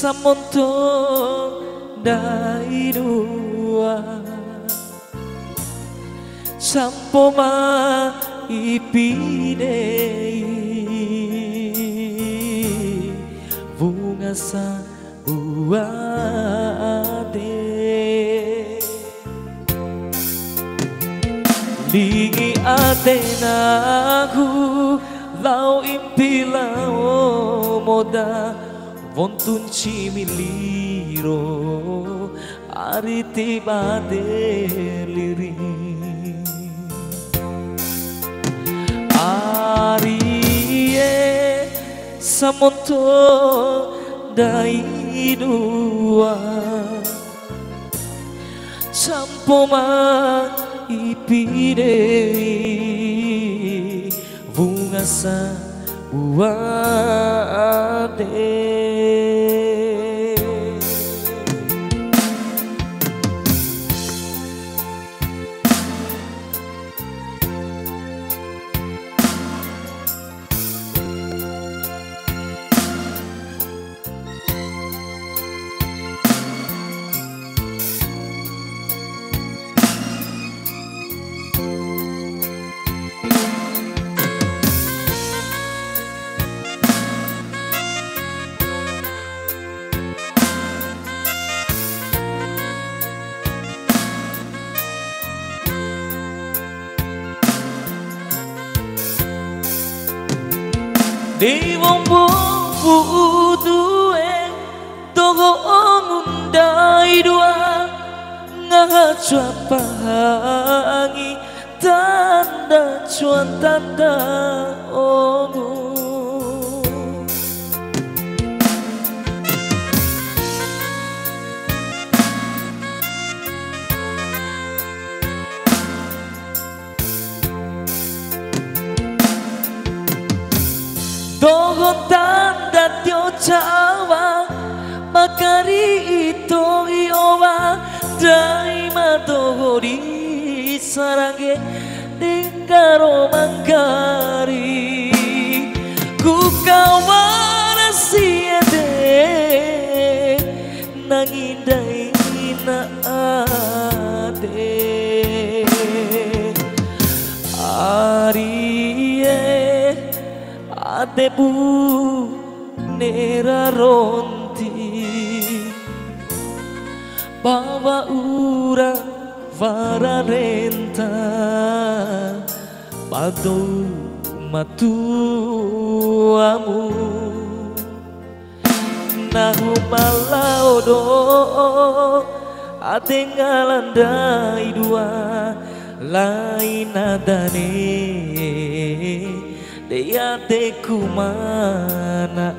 samonto dai dua sampo ma ipidei bunga sa buade lingi atenaku lau impilau moda wontun cimiliro ari tiba deliri Arie samonto dai dua sampo ma ipidei bunga sa buade di wombo duwe togo ngundai dua ngajwa pahangi tanda cuan tanda ongu Togo tanda tio cawa makari ito iowa daima togo di sarange dengaro mangkari ku kawana siete nangindai na ade Arie adebu nera ronti bawa ura vararenta bado matuamu nahu malaudo atengalandai dua lain adane Dia te kumana